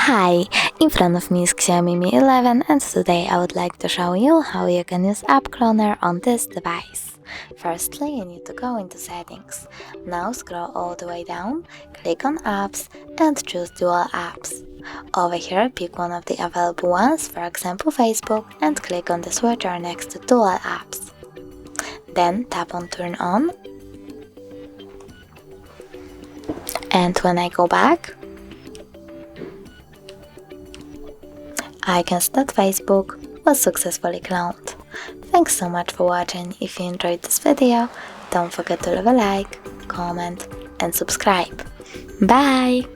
Hi, in front of me is XIAOMI Mi 11 and today I would like to show you how you can use App Cloner on this device. Firstly, you need to go into Settings. Now scroll all the way down, click on Apps and choose Dual Apps. Over here, pick one of the available ones, for example Facebook, and click on the switcher next to Dual Apps. Then tap on Turn On, and when I go back, I can see that Facebook was successfully cloned. Thanks so much for watching. If you enjoyed this video, don't forget to leave a like, comment and subscribe. Bye!